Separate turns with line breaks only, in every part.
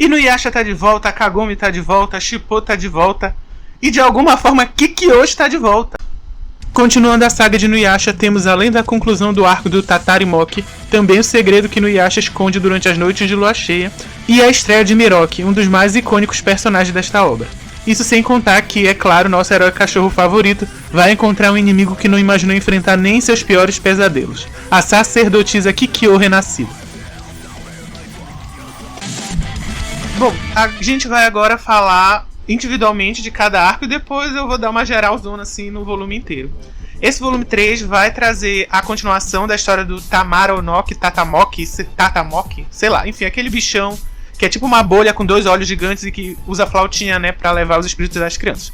Inuyasha tá de volta, a Kagome tá de volta, a Shippo tá de volta e de alguma forma Kikyo está de volta. Continuando a saga de Inuyasha, temos além da conclusão do arco do Tatarimok, também o segredo que Inuyasha esconde durante as noites de lua cheia e a estreia de Miroki, um dos mais icônicos personagens desta obra. Isso sem contar que, é claro, nosso herói cachorro favorito vai encontrar um inimigo que não imaginou enfrentar nem em seus piores pesadelos, a sacerdotisa Kikyo renascida. Bom, a gente vai agora falar individualmente de cada arco e depois eu vou dar uma geralzona assim no volume inteiro. Esse volume 3 vai trazer a continuação da história do Tamaronoki, Tatamoki, sei lá, enfim, aquele bichão que é tipo uma bolha com 2 olhos gigantes e que usa flautinha, né, pra levar os espíritos das crianças.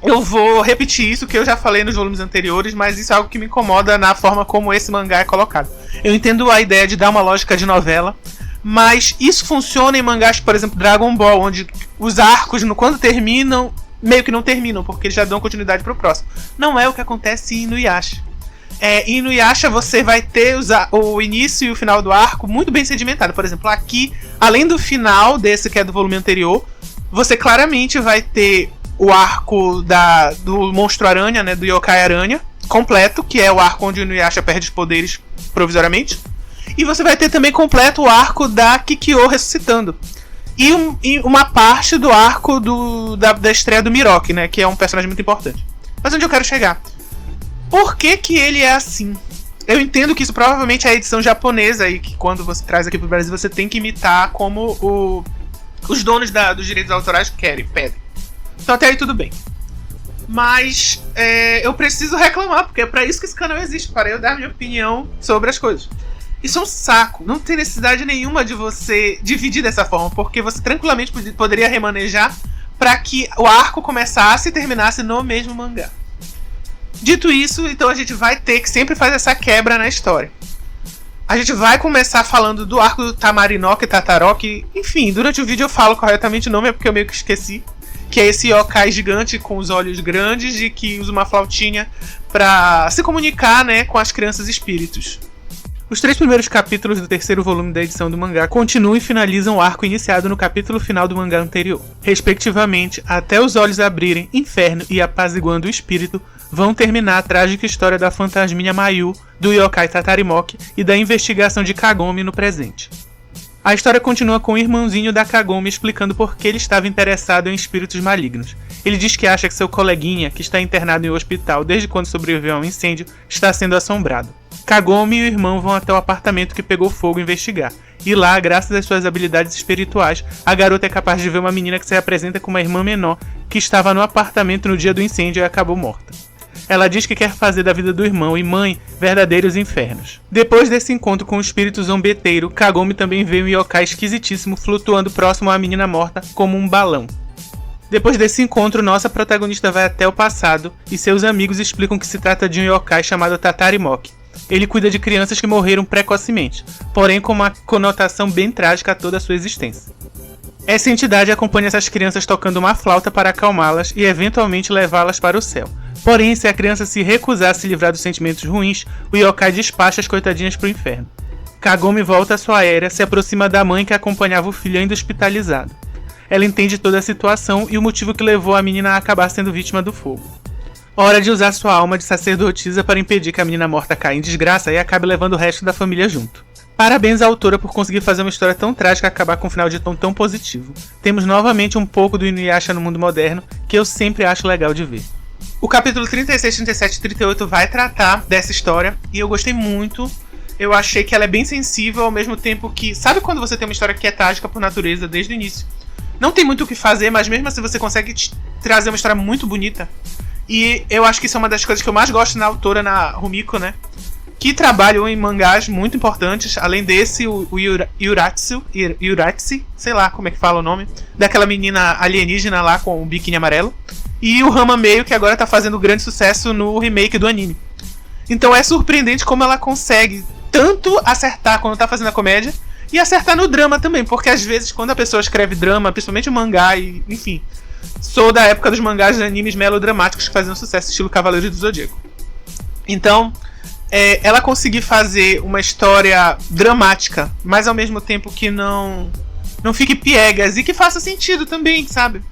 Eu vou repetir isso que eu já falei nos volumes anteriores, mas isso é algo que me incomoda na forma como esse mangá é colocado. Eu entendo a ideia de dar uma lógica de novela, mas isso funciona em mangás, por exemplo, Dragon Ball, onde os arcos, quando terminam, meio que não terminam, porque eles já dão continuidade pro próximo. Não é o que acontece em Inuyasha. Em Inuyasha você vai ter o início e o final do arco muito bem sedimentado. Por exemplo, aqui, além do final desse que é do volume anterior, você claramente vai ter o arco do Monstro Aranha, né, do Yokai Aranha, completo, que é o arco onde o Inuyasha perde os poderes provisoriamente. E você vai ter também completo o arco da Kikyo ressuscitando. E uma parte do arco da estreia do Miroki, né? Que é um personagem muito importante. Mas onde eu quero chegar? Por que ele é assim? Eu entendo que isso provavelmente é a edição japonesa e que quando você traz aqui pro Brasil você tem que imitar como os donos dos direitos autorais pedem. Então até aí tudo bem. Mas eu preciso reclamar, porque é pra isso que esse canal existe, para eu dar minha opinião sobre as coisas. Isso é um saco, não tem necessidade nenhuma de você dividir dessa forma, porque você tranquilamente poderia remanejar para que o arco começasse e terminasse no mesmo mangá. Dito isso, então a gente vai ter que sempre fazer essa quebra na história. A gente vai começar falando do arco do Tamarinoki e Tataroki, enfim, durante o vídeo eu falo corretamente o nome, é porque eu meio que esqueci, que é esse yokai gigante com os olhos grandes e que usa uma flautinha para se comunicar, né, com as crianças espíritos. Os 3 primeiros capítulos do terceiro volume da edição do mangá continuam e finalizam o arco iniciado no capítulo final do mangá anterior. Respectivamente, Até os Olhos Abrirem, Inferno e Apaziguando o Espírito vão terminar a trágica história da fantasminha Mayu, do yokai Tatarimok e da investigação de Kagome no presente. A história continua com o irmãozinho da Kagome explicando por que ele estava interessado em espíritos malignos. Ele diz que acha que seu coleguinha, que está internado em um hospital desde quando sobreviveu a um incêndio, está sendo assombrado. Kagome e o irmão vão até o apartamento que pegou fogo investigar. E lá, graças às suas habilidades espirituais, a garota é capaz de ver uma menina que se apresenta com uma irmã menor que estava no apartamento no dia do incêndio e acabou morta. Ela diz que quer fazer da vida do irmão e mãe verdadeiros infernos. Depois desse encontro com o espírito zombeteiro, Kagome também vê um yokai esquisitíssimo flutuando próximo à menina morta como um balão. Depois desse encontro, nossa protagonista vai até o passado e seus amigos explicam que se trata de um yokai chamado Tatarimok. Ele cuida de crianças que morreram precocemente, porém com uma conotação bem trágica a toda a sua existência. Essa entidade acompanha essas crianças tocando uma flauta para acalmá-las e eventualmente levá-las para o céu. Porém, se a criança se recusar a se livrar dos sentimentos ruins, o yokai despacha as coitadinhas para o inferno. Kagome volta à sua era, se aproxima da mãe que acompanhava o filho ainda hospitalizado. Ela entende toda a situação e o motivo que levou a menina a acabar sendo vítima do fogo. Hora de usar sua alma de sacerdotisa para impedir que a menina morta caia em desgraça e acabe levando o resto da família junto. Parabéns à autora por conseguir fazer uma história tão trágica e acabar com um final de tom tão positivo. Temos novamente um pouco do Inuyasha no mundo moderno, que eu sempre acho legal de ver. O capítulo 36, 37 e 38 vai tratar dessa história e eu gostei muito. Eu achei que ela é bem sensível ao mesmo tempo que... Sabe quando você tem uma história que é trágica por natureza desde o início? Não tem muito o que fazer, mas mesmo assim você consegue trazer uma história muito bonita. E eu acho que isso é uma das coisas que eu mais gosto na autora, na Rumiko, né? Que trabalham em mangás muito importantes. Além desse, o Yuratsi, sei lá como é que fala o nome, daquela menina alienígena lá com o biquíni amarelo. E o Rama Meio, que agora tá fazendo grande sucesso no remake do anime. Então é surpreendente como ela consegue tanto acertar quando tá fazendo a comédia e acertar no drama também. Porque às vezes quando a pessoa escreve drama, principalmente o mangá e enfim... Sou da época dos mangás de animes melodramáticos que faziam sucesso, estilo Cavaleiros do Zodíaco. Então, ela conseguir fazer uma história dramática, mas ao mesmo tempo que não não fique piegas e que faça sentido também, sabe?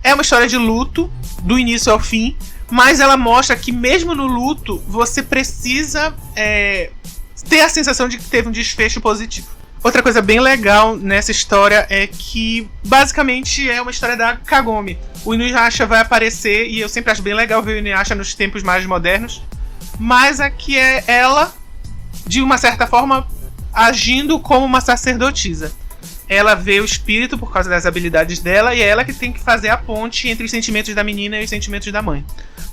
É uma história de luto, do início ao fim, mas ela mostra que mesmo no luto, você precisa ter a sensação de que teve um desfecho positivo. Outra coisa bem legal nessa história é que basicamente é uma história da Kagome. O Inuyasha vai aparecer e eu sempre acho bem legal ver o Inuyasha nos tempos mais modernos, mas aqui é ela, de uma certa forma, agindo como uma sacerdotisa. Ela vê o espírito por causa das habilidades dela e é ela que tem que fazer a ponte entre os sentimentos da menina e os sentimentos da mãe.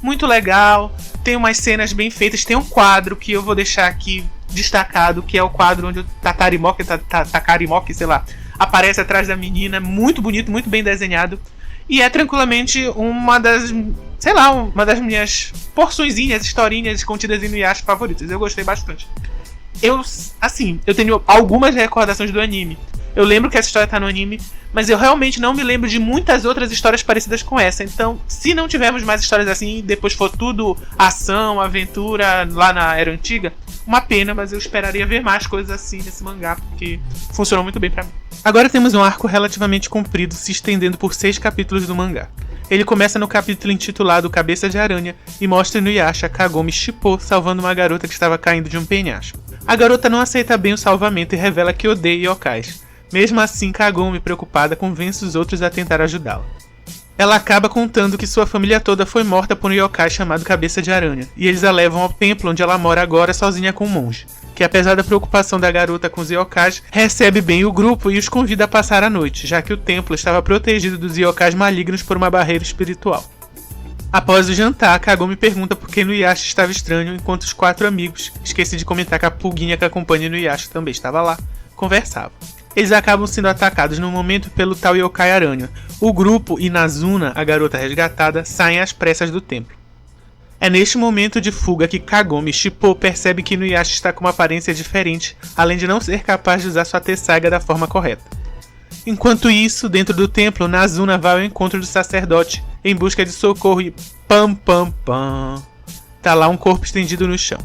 Muito legal, tem umas cenas bem feitas, tem um quadro que eu vou deixar aqui destacado, que é o quadro onde o Takarimoki, sei lá, aparece atrás da menina, muito bonito, muito bem desenhado, e é tranquilamente uma das minhas porçõezinhas, historinhas contidas em Inuyasha favoritas. Eu gostei bastante. Eu tenho algumas recordações do anime. Eu lembro que essa história tá no anime, mas eu realmente não me lembro de muitas outras histórias parecidas com essa. Então, se não tivermos mais histórias assim e depois for tudo ação, aventura lá na Era Antiga, uma pena, mas eu esperaria ver mais coisas assim nesse mangá, porque funcionou muito bem pra mim. Agora temos um arco relativamente comprido, se estendendo por 6 capítulos do mangá. Ele começa no capítulo intitulado Cabeça de Aranha e mostra Inuyasha Kagome Shippo salvando uma garota que estava caindo de um penhasco. A garota não aceita bem o salvamento e revela que odeia yokais. Mesmo assim, Kagome, preocupada, convence os outros a tentar ajudá-la. Ela acaba contando que sua família toda foi morta por um yokai chamado Cabeça de Aranha, e eles a levam ao templo onde ela mora agora sozinha com um monge, que apesar da preocupação da garota com os yokais, recebe bem o grupo e os convida a passar a noite, já que o templo estava protegido dos yokais malignos por uma barreira espiritual. Após o jantar, Kagome pergunta por que Inuyasha estava estranho, enquanto os 4 amigos, esqueci de comentar que a pulguinha que acompanha Inuyasha também estava lá, conversavam. Eles acabam sendo atacados no momento pelo tal yokai aranha. O grupo e Nazuna, a garota resgatada, saem às pressas do templo. É neste momento de fuga que Kagome Shippo percebe que Inuyasha está com uma aparência diferente, além de não ser capaz de usar sua Tessaiga da forma correta. Enquanto isso, dentro do templo, Nazuna vai ao encontro do sacerdote em busca de socorro e pam pam pam, tá lá um corpo estendido no chão.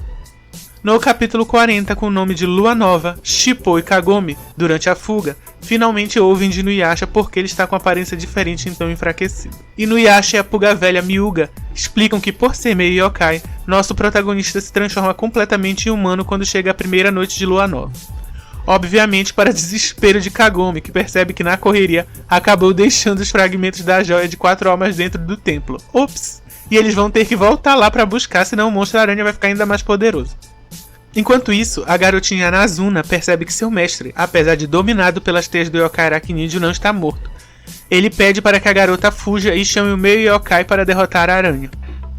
No capítulo 40, com o nome de Lua Nova, Shippo e Kagome, durante a fuga, finalmente ouvem de Inuyasha porque ele está com aparência diferente e então enfraquecido. Inuyasha e a pulga velha Myuga explicam que por ser meio yokai, nosso protagonista se transforma completamente em humano quando chega a primeira noite de Lua Nova. Obviamente para desespero de Kagome, que percebe que na correria acabou deixando os fragmentos da joia de 4 almas dentro do templo. Ops! E eles vão ter que voltar lá para buscar, senão o monstro aranha vai ficar ainda mais poderoso. Enquanto isso, a garotinha Nazuna percebe que seu mestre, apesar de dominado pelas teias do yokai aracnídeo, não está morto. Ele pede para que a garota fuja e chame o meio yokai para derrotar a aranha.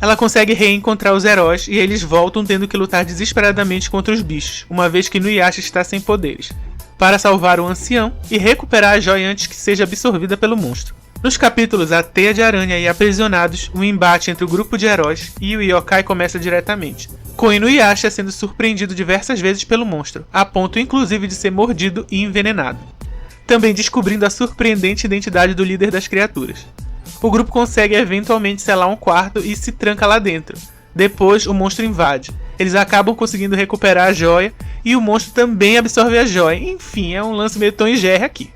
Ela consegue reencontrar os heróis e eles voltam tendo que lutar desesperadamente contra os bichos, uma vez que Inuyasha está sem poderes, para salvar o ancião e recuperar a joia antes que seja absorvida pelo monstro. Nos capítulos A Teia de Aranha e Aprisionados, o embate entre o grupo de heróis e o yokai começa diretamente, com Inuyasha sendo surpreendido diversas vezes pelo monstro, a ponto inclusive de ser mordido e envenenado. Também descobrindo a surpreendente identidade do líder das criaturas. O grupo consegue eventualmente selar um quarto e se tranca lá dentro. Depois, o monstro invade. Eles acabam conseguindo recuperar a joia e o monstro também absorve a joia. Enfim, é um lance meio Tom e Jerry aqui.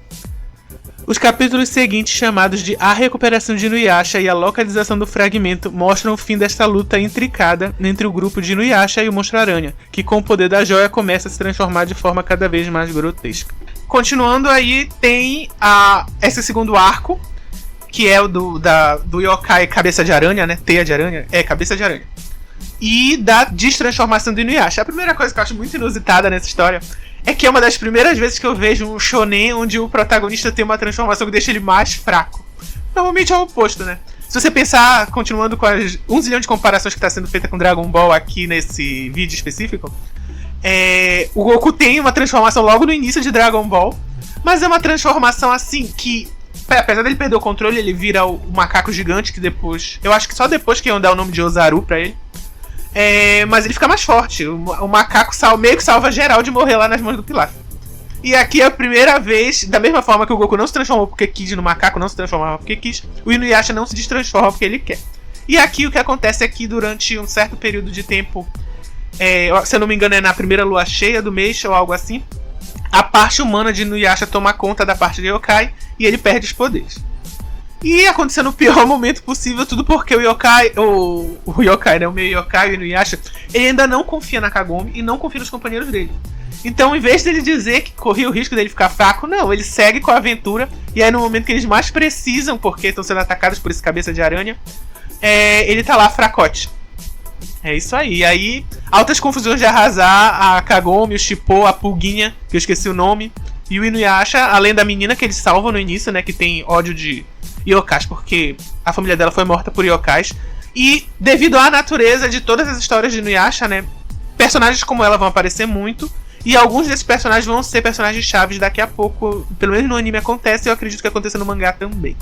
Os capítulos seguintes, chamados de A Recuperação de Inuyasha e a Localização do Fragmento, mostram o fim desta luta intricada entre o grupo de Inuyasha e o Monstro-Aranha, que com o poder da joia começa a se transformar de forma cada vez mais grotesca. Continuando aí, tem esse segundo arco, que é o do yokai Cabeça de Aranha, né? Teia de Aranha? É, Cabeça de Aranha. E da destransformação do Inuyasha. A primeira coisa que eu acho muito inusitada nessa história é que é uma das primeiras vezes que eu vejo um shonen onde o protagonista tem uma transformação que deixa ele mais fraco. Normalmente é o oposto, né? Se você pensar, continuando com as 1 zilhão de comparações que está sendo feita com Dragon Ball aqui nesse vídeo específico, o Goku tem uma transformação logo no início de Dragon Ball, mas é uma transformação assim que, apesar dele perder o controle, ele vira o macaco gigante, que depois, eu acho que só depois que iam dar o nome de Ozaru pra ele. Mas ele fica mais forte. O macaco meio que salva geral de morrer lá nas mãos do Pilaf. E aqui é a primeira vez, da mesma forma que o Goku não se transformou porque quis no macaco, não se transformava porque quis, o Inuyasha não se destransforma porque ele quer. E aqui o que acontece é que durante um certo período de tempo, se eu não me engano é na primeira lua cheia do mês ou algo assim, a parte humana de Inuyasha toma conta da parte de yokai e ele perde os poderes. E aconteceu no pior momento possível, tudo porque o yokai, né, o meio yokai, o Inuyasha, ele ainda não confia na Kagome e não confia nos companheiros dele. Então, em vez dele dizer que corria o risco dele ficar fraco, não, ele segue com a aventura. E aí, no momento que eles mais precisam, porque estão sendo atacados por esse cabeça de aranha, ele tá lá fracote. É isso aí. E aí, altas confusões de arrasar a Kagome, o Shippo, a Pulguinha, que eu esqueci o nome, e o Inuyasha, além da menina que eles salvam no início, né, que tem ódio de yokais, porque a família dela foi morta por yokais. E devido à natureza de todas as histórias de Inuyasha, né, personagens como ela vão aparecer muito. E alguns desses personagens vão ser personagens chaves daqui a pouco. Pelo menos no anime acontece, e eu acredito que aconteça no mangá também.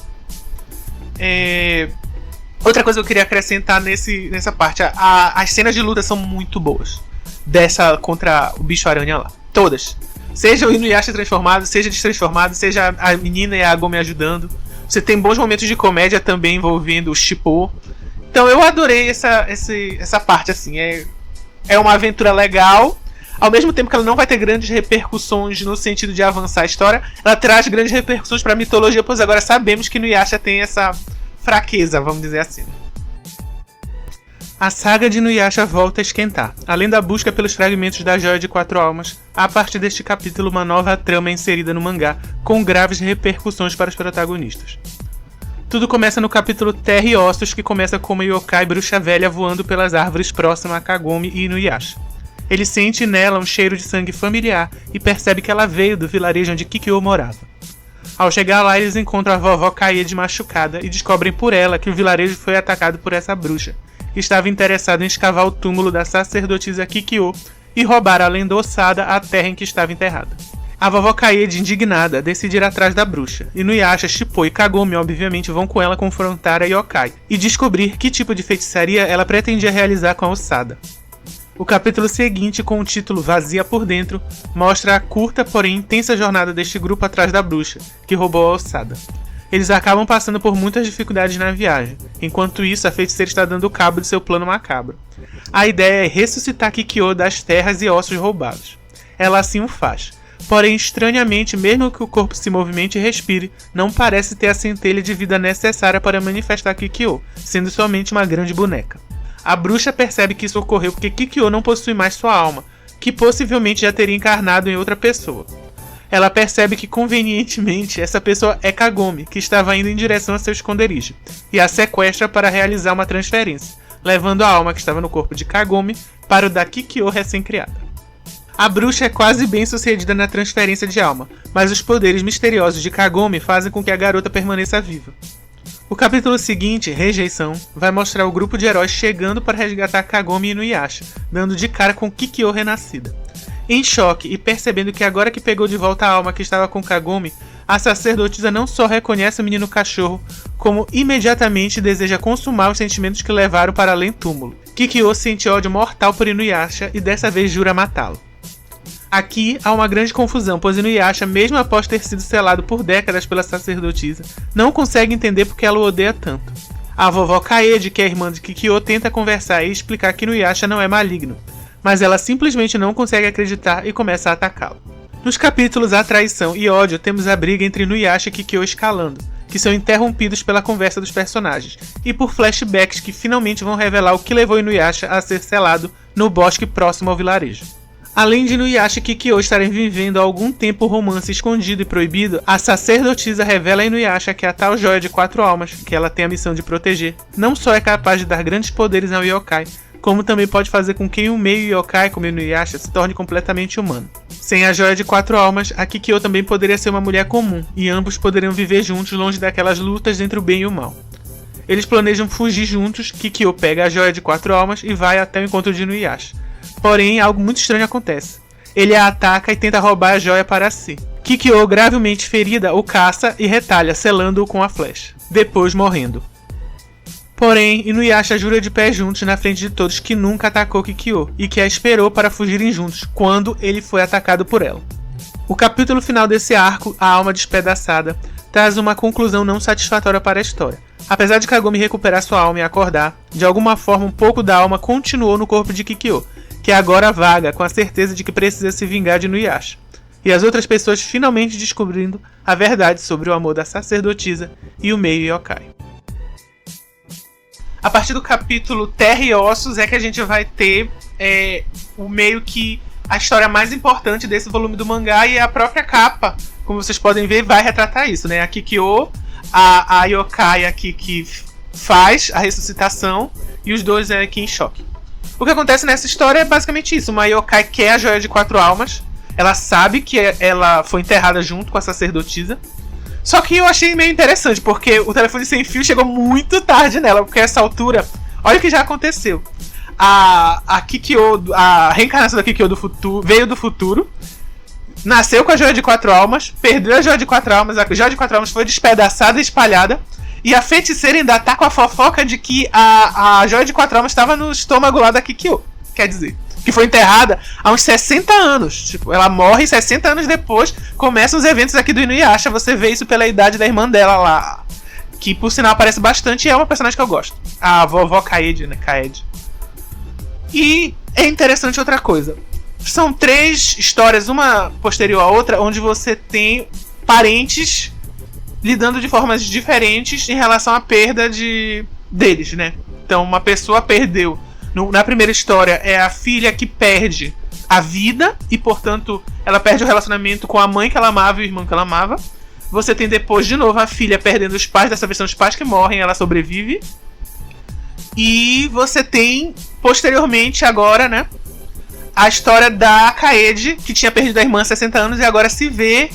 Outra coisa que eu queria acrescentar nessa parte. As cenas de luta são muito boas. Dessa contra o bicho aranha lá. Todas. Seja o Inuyasha transformado, seja destransformado, seja a menina e a Agome ajudando. Você tem bons momentos de comédia também envolvendo o Shippo. Então eu adorei essa parte, assim. É uma aventura legal. Ao mesmo tempo que ela não vai ter grandes repercussões no sentido de avançar a história, ela traz grandes repercussões para a mitologia, pois agora sabemos que Inuyasha tem essa fraqueza, vamos dizer assim. A saga de Inuyasha volta a esquentar. Além da busca pelos fragmentos da Joia de Quatro Almas, há a partir deste capítulo uma nova trama inserida no mangá, com graves repercussões para os protagonistas. Tudo começa no capítulo Terra e Ossos, que começa com uma yokai bruxa velha voando pelas árvores próximas a Kagome e Inuyasha. Ele sente nela um cheiro de sangue familiar e percebe que ela veio do vilarejo onde Kikyo morava. Ao chegar lá, eles encontram a vovó Kaede machucada e descobrem por ela que o vilarejo foi atacado por essa bruxa, que estava interessada em escavar o túmulo da sacerdotisa Kikyo e roubar, além da ossada, a terra em que estava enterrada. A vovó Kaede, indignada, decide ir atrás da bruxa. Inuyasha, Shippo e Kagome obviamente vão com ela confrontar a yokai e descobrir que tipo de feitiçaria ela pretendia realizar com a ossada. O capítulo seguinte, com o título Vazia por Dentro, mostra a curta, porém intensa jornada deste grupo atrás da bruxa, que roubou a ossada. Eles acabam passando por muitas dificuldades na viagem, enquanto isso a feiticeira está dando cabo de seu plano macabro. A ideia é ressuscitar Kikyo das terras e ossos roubados. Ela assim o faz, porém estranhamente, mesmo que o corpo se movimente e respire, não parece ter a centelha de vida necessária para manifestar Kikyo, sendo somente uma grande boneca. A bruxa percebe que isso ocorreu porque Kikyo não possui mais sua alma, que possivelmente já teria encarnado em outra pessoa. Ela percebe que convenientemente essa pessoa é Kagome, que estava indo em direção a seu esconderijo, e a sequestra para realizar uma transferência, levando a alma que estava no corpo de Kagome para o da Kikyo recém-criada. A bruxa é quase bem sucedida na transferência de alma, mas os poderes misteriosos de Kagome fazem com que a garota permaneça viva. O capítulo seguinte, Rejeição, vai mostrar o grupo de heróis chegando para resgatar Kagome e Inuyasha, dando de cara com Kikyo renascida. Em choque e percebendo que agora que pegou de volta a alma que estava com Kagome, a sacerdotisa não só reconhece o menino cachorro, como imediatamente deseja consumar os sentimentos que levaram para além túmulo. Kikyo sente ódio mortal por Inuyasha e dessa vez jura matá-lo. Aqui há uma grande confusão, pois Inuyasha, mesmo após ter sido selado por décadas pela sacerdotisa, não consegue entender porque ela o odeia tanto. A vovó Kaede, que é irmã de Kikyo, tenta conversar e explicar que Inuyasha não é maligno, mas ela simplesmente não consegue acreditar e começa a atacá-lo. Nos capítulos A Traição e Ódio, temos a briga entre Inuyasha e Kikyo escalando, que são interrompidos pela conversa dos personagens, e por flashbacks que finalmente vão revelar o que levou Inuyasha a ser selado no bosque próximo ao vilarejo. Além de Inuyasha e Kikyo estarem vivendo há algum tempo o romance escondido e proibido, a sacerdotisa revela a Inuyasha que a tal Joia de Quatro Almas, que ela tem a missão de proteger, não só é capaz de dar grandes poderes ao yokai, como também pode fazer com que um meio yokai como Inuyasha se torne completamente humano. Sem a Joia de Quatro Almas, a Kikyo também poderia ser uma mulher comum, e ambos poderiam viver juntos longe daquelas lutas entre o bem e o mal. Eles planejam fugir juntos, Kikyo pega a Joia de Quatro Almas e vai até o encontro de Inuyasha. Porém, algo muito estranho acontece. Ele a ataca e tenta roubar a joia para si. Kikyo, gravemente ferida, o caça e retalha, selando-o com a flecha, depois morrendo. Porém, Inuyasha jura de pé juntos na frente de todos que nunca atacou Kikyo e que a esperou para fugirem juntos quando ele foi atacado por ela. O capítulo final desse arco, A Alma Despedaçada, traz uma conclusão não satisfatória para a história. Apesar de Kagome recuperar sua alma e acordar, de alguma forma um pouco da alma continuou no corpo de Kikyo, que agora vaga com a certeza de que precisa se vingar de Inuyasha. e as outras pessoas finalmente descobrindo a verdade sobre o amor da sacerdotisa e o meio yokai. A partir do capítulo Terra e Ossos é que a gente vai ter o meio que a história mais importante desse volume do mangá, e a própria capa, como vocês podem ver, vai retratar isso, né? A Kikyo, a yokai aqui que faz a ressuscitação, e os dois aqui em choque. O que acontece nessa história é basicamente isso. Uma yokai quer a joia de 4 almas. Ela sabe que ela foi enterrada junto com a sacerdotisa. Só que eu achei meio interessante, porque o telefone sem fio chegou muito tarde nela. Porque a essa altura, olha o que já aconteceu. A Kikyo, a reencarnação da Kikyo do futuro, veio do futuro. Nasceu com a joia de 4 almas. Perdeu a joia de 4 almas. A joia de 4 almas foi despedaçada e espalhada. E a feiticeira ainda tá com a fofoca de que a joia de 4 almas estava no estômago lá da Kikyo. Quer dizer, que foi enterrada há uns 60 anos. Tipo, ela morre e 60 anos depois começam os eventos aqui do Inuyasha. Você vê isso pela idade da irmã dela lá, que por sinal aparece bastante e é uma personagem que eu gosto. A vovó Kaede, né? Kaede. E é interessante outra coisa. São 3 histórias, uma posterior à outra, onde você tem parentes lidando de formas diferentes em relação à perda deles, né? Então, uma pessoa perdeu. Na primeira história, é a filha que perde a vida e, portanto, ela perde o relacionamento com a mãe que ela amava e o irmão que ela amava. Você tem depois, de novo, a filha perdendo os pais, dessa vez são os pais que morrem, ela sobrevive. E você tem, posteriormente, agora, né, a história da Kaede, que tinha perdido a irmã há 60 anos e agora se vê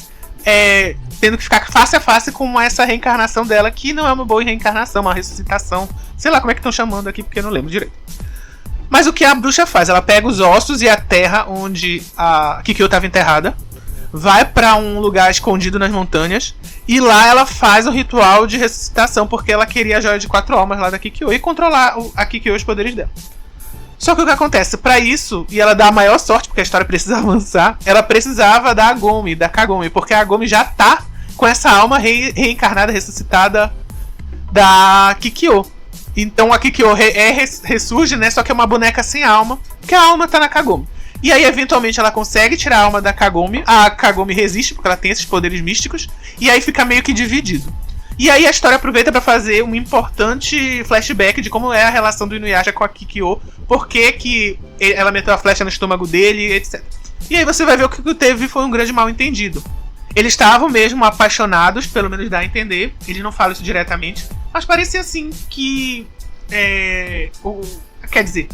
tendo que ficar face a face com essa reencarnação dela, que não é uma boa reencarnação, uma ressuscitação. Sei lá como é que estão chamando aqui, porque eu não lembro direito. Mas o que a bruxa faz? Ela pega os ossos e a terra onde a Kikyo estava enterrada, vai para um lugar escondido nas montanhas, e lá ela faz o ritual de ressuscitação, porque ela queria a joia de 4 almas lá da Kikyo e controlar a Kikyo e os poderes dela. Só que o que acontece? Pra isso, e ela dá a maior sorte, porque a história precisa avançar, ela precisava da Kagome, porque a Kagome já tá com essa alma reencarnada, ressuscitada da Kikyo. Então a Kikyo ressurge, né? Só que é uma boneca sem alma, porque a alma tá na Kagome. E aí, eventualmente, ela consegue tirar a alma da Kagome. A Kagome resiste, porque ela tem esses poderes místicos. E aí fica meio que dividido. E aí a história aproveita pra fazer um importante flashback de como é a relação do Inuyasha com a Kikyo, por que ela meteu a flecha no estômago dele, etc. E aí você vai ver o que teve foi um grande mal-entendido. Eles estavam mesmo apaixonados, pelo menos dá a entender. Eles não falam isso diretamente, mas parecia assim que... quer dizer,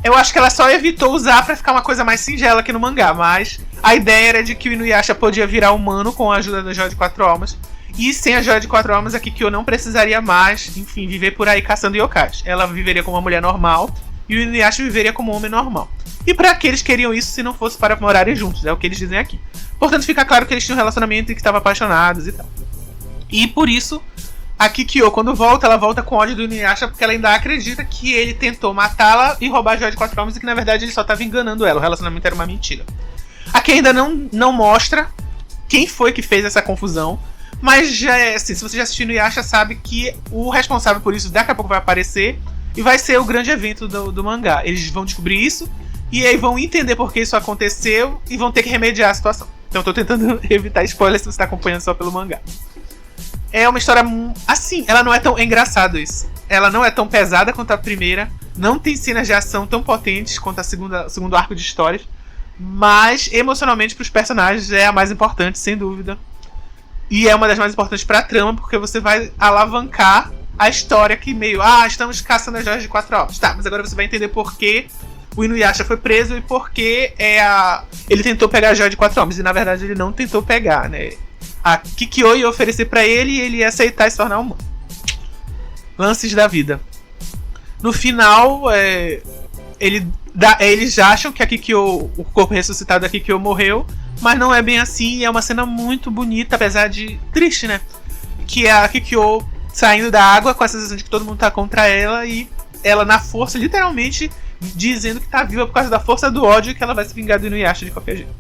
eu acho que ela só evitou usar pra ficar uma coisa mais singela aqui no mangá, mas a ideia era de que o Inuyasha podia virar humano com a ajuda da Joia de 4 Almas. E sem a Joia de 4 Almas, a Kikyo não precisaria mais, enfim, viver por aí caçando yokais. Ela viveria como uma mulher normal e o Inuyasha viveria como um homem normal. E pra que eles queriam isso se não fosse para morarem juntos? É o que eles dizem aqui. Portanto, fica claro que eles tinham um relacionamento e que estavam apaixonados e tal. E por isso, a Kikyo, quando volta, ela volta com ódio do Inuyasha, porque ela ainda acredita que ele tentou matá-la e roubar a Joia de 4 Almas e que na verdade ele só estava enganando ela. O relacionamento era uma mentira. Aqui ainda não mostra quem foi que fez essa confusão. Mas já assim, se você já assistiu Inuyasha, sabe que o responsável por isso daqui a pouco vai aparecer e vai ser o grande evento do mangá. Eles vão descobrir isso e aí vão entender por que isso aconteceu e vão ter que remediar a situação. Então eu tô tentando evitar spoilers se você tá acompanhando só pelo mangá. É uma história assim, ela não é tão engraçado isso. Ela não é tão pesada quanto a primeira, não tem cenas de ação tão potentes quanto o segundo arco de histórias, mas emocionalmente pros personagens é a mais importante, sem dúvida. E é uma das mais importantes pra trama, porque você vai alavancar a história que meio... estamos caçando as joias de 4 almas. Tá, mas agora você vai entender por que o Inuyasha foi preso e por que ele tentou pegar a joia de 4 almas. E na verdade ele não tentou pegar, né? A Kikyo ia oferecer pra ele e ele ia aceitar e se tornar humano. Lances da vida. No final, eles acham que a Kikyo, o corpo ressuscitado da Kikyo morreu, mas não é bem assim, e é uma cena muito bonita, apesar de triste, né? Que é a Kikyo saindo da água com a sensação de que todo mundo tá contra ela, e ela na força, literalmente, dizendo que tá viva por causa da força do ódio e que ela vai se vingar do Inuyasha de qualquer jeito.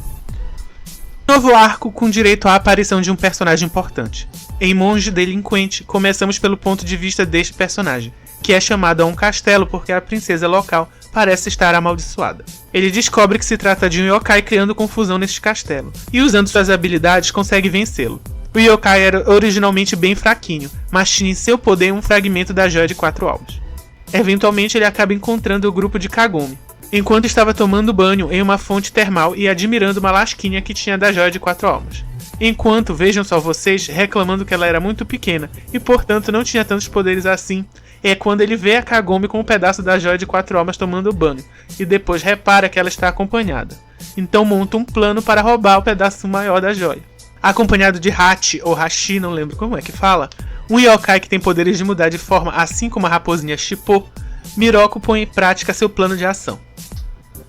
Novo arco com direito à aparição de um personagem importante. Em Monge Delinquente, começamos pelo ponto de vista deste personagem, que é chamado a um castelo porque a princesa local parece estar amaldiçoada. Ele descobre que se trata de um yokai criando confusão neste castelo, e usando suas habilidades consegue vencê-lo. O yokai era originalmente bem fraquinho, mas tinha em seu poder um fragmento da joia de 4 almas. Eventualmente ele acaba encontrando o grupo de Kagome, enquanto estava tomando banho em uma fonte termal e admirando uma lasquinha que tinha da joia de 4 almas. Enquanto, vejam só vocês, reclamando que ela era muito pequena e portanto não tinha tantos poderes assim, é quando ele vê a Kagome com um pedaço da joia de 4 almas tomando banho, e depois repara que ela está acompanhada. Então monta um plano para roubar o pedaço maior da joia. Acompanhado de Hachi, ou Hashi, não lembro como é que fala, um yokai que tem poderes de mudar de forma assim como a raposinha Shippo, Miroku põe em prática seu plano de ação.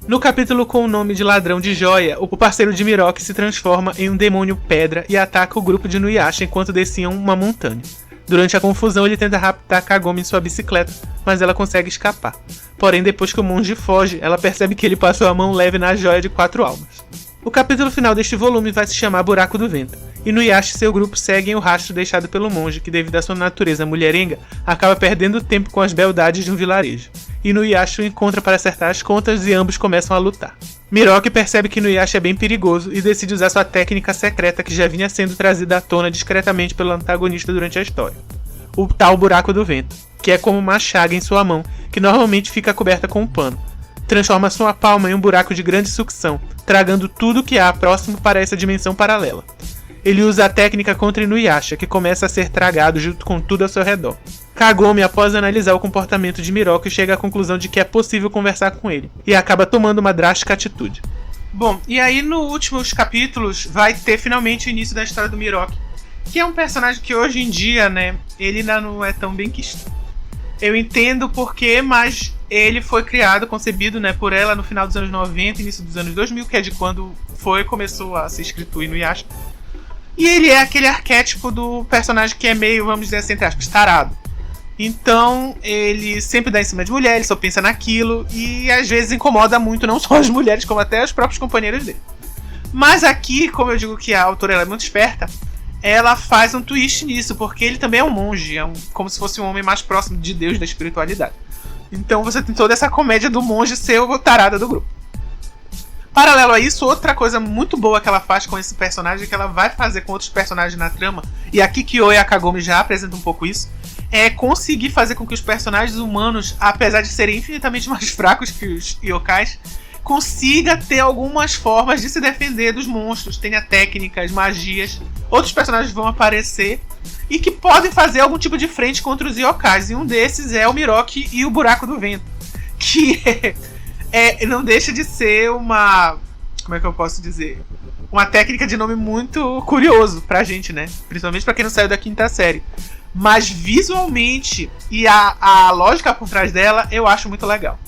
No capítulo com o nome de Ladrão de Joia, o parceiro de Miroku se transforma em um demônio pedra e ataca o grupo de Inuyasha enquanto desciam uma montanha. Durante a confusão, ele tenta raptar Kagome em sua bicicleta, mas ela consegue escapar. Porém, depois que o monge foge, ela percebe que ele passou a mão leve na joia de 4 almas. O capítulo final deste volume vai se chamar Buraco do Vento. Inuyasha e seu grupo seguem o rastro deixado pelo monge, que devido à sua natureza mulherenga, acaba perdendo tempo com as beldades de um vilarejo. Inuyasha o encontra para acertar as contas e ambos começam a lutar. Miroku percebe que Inuyasha é bem perigoso e decide usar sua técnica secreta que já vinha sendo trazida à tona discretamente pelo antagonista durante a história. O tal Buraco do Vento, que é como uma chaga em sua mão, que normalmente fica coberta com um pano. Transforma sua palma em um buraco de grande sucção, tragando tudo que há próximo para essa dimensão paralela. Ele usa a técnica contra Inuyasha, que começa a ser tragado junto com tudo ao seu redor. Kagome, após analisar o comportamento de Miroku, chega à conclusão de que é possível conversar com ele, e acaba tomando uma drástica atitude. Bom, e aí nos últimos capítulos vai ter finalmente o início da história do Miroku, que é um personagem que hoje em dia, né, ele ainda não é tão bem quisto. Eu entendo porquê, mas ele foi criado, concebido, né, por ela no final dos anos 90, início dos anos 2000, que é de quando começou a ser escrito o Inuyasha. E ele é aquele arquétipo do personagem que é meio, vamos dizer assim, entre aspas, tarado. Então, ele sempre dá em cima de mulher, ele só pensa naquilo, e às vezes incomoda muito, não só as mulheres, como até os próprios companheiros dele. Mas aqui, como eu digo que a autora ela é muito esperta, ela faz um twist nisso, porque ele também é um monge, como se fosse um homem mais próximo de Deus, da espiritualidade. Então você tem toda essa comédia do monge ser o tarado do grupo. Paralelo a isso, outra coisa muito boa que ela faz com esse personagem, que ela vai fazer com outros personagens na trama, e a Kikyo e a Kagome já apresentam um pouco isso, é conseguir fazer com que os personagens humanos, apesar de serem infinitamente mais fracos que os yokais, consiga ter algumas formas de se defender dos monstros, tenha técnicas, magias, outros personagens vão aparecer e que podem fazer algum tipo de frente contra os yokais, e um desses é o Miroku e o Buraco do Vento, que não deixa de ser uma, como é que eu posso dizer, uma técnica de nome muito curioso pra gente, né, principalmente pra quem não saiu da 5ª série, mas visualmente e a lógica por trás dela eu acho muito legal.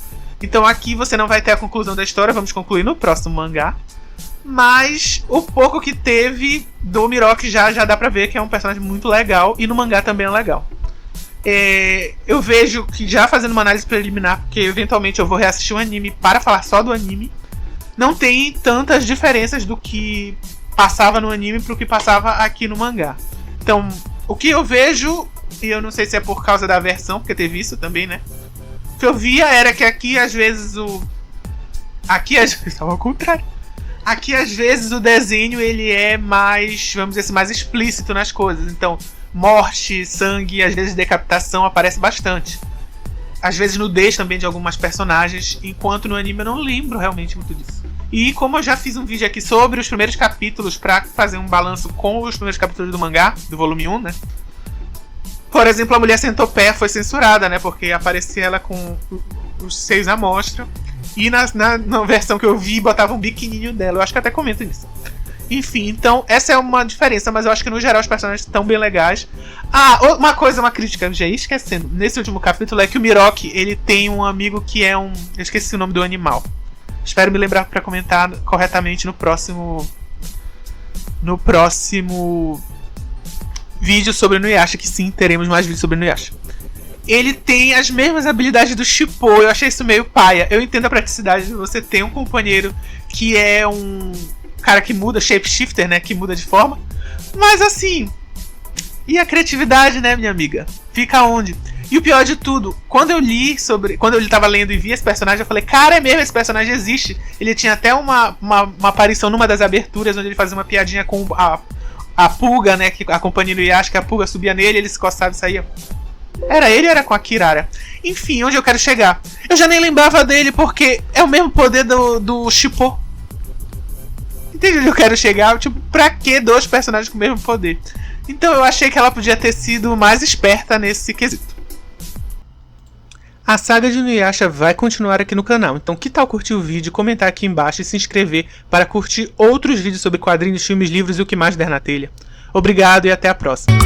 Então aqui você não vai ter a conclusão da história, vamos concluir no próximo mangá. Mas o pouco que teve do Miroku já dá pra ver que é um personagem muito legal, e no mangá também é legal. Eu vejo que, já fazendo uma análise preliminar, porque eventualmente eu vou reassistir o anime para falar só do anime, não tem tantas diferenças do que passava no anime pro que passava aqui no mangá. Então, o que eu vejo, e eu não sei se é por causa da versão, porque teve isso também, né? O que eu via era que aqui às vezes estava ao contrário. Aqui às vezes o desenho ele é mais, vamos dizer assim, mais explícito nas coisas. Então, morte, sangue, às vezes decapitação aparece bastante. Às vezes nudez também de algumas personagens, enquanto no anime eu não lembro realmente muito disso. E como eu já fiz um vídeo aqui sobre os primeiros capítulos pra fazer um balanço com os primeiros capítulos do mangá, do volume 1, né? Por exemplo, a mulher centopeia foi censurada, né? Porque aparecia ela com os seios à mostra. E na versão que eu vi, botava um biquininho dela. Eu acho que até comento isso. Enfim, então, essa é uma diferença. Mas eu acho que no geral os personagens estão bem legais. Uma crítica, já ia esquecendo. Nesse último capítulo é que o Miroku, ele tem um amigo que é um... Eu esqueci o nome do animal. Espero me lembrar pra comentar corretamente no próximo vídeo sobre o Inuyasha, que sim, teremos mais vídeos sobre o Inuyasha. Ele tem as mesmas habilidades do Shippo, eu achei isso meio paia. Eu entendo a praticidade de você ter um companheiro que é um cara que muda, shapeshifter, né, que muda de forma. Mas assim, e a criatividade, né, minha amiga? Fica onde? E o pior de tudo, quando eu tava lendo e vi esse personagem, eu falei, cara, é mesmo, esse personagem existe. Ele tinha até uma aparição numa das aberturas, onde ele fazia uma piadinha com a Pulga, né, que acompanha o Yasha, que a Pulga subia nele, ele se encostava e saía. Era ele ou era com a Kirara? Enfim, onde eu quero chegar? Eu já nem lembrava dele, porque é o mesmo poder do Shippo. Entende onde eu quero chegar? Tipo, pra que dois personagens com o mesmo poder? Então eu achei que ela podia ter sido mais esperta nesse quesito. A saga de Inuyasha vai continuar aqui no canal, então que tal curtir o vídeo, comentar aqui embaixo e se inscrever para curtir outros vídeos sobre quadrinhos, filmes, livros e o que mais der na telha. Obrigado e até a próxima.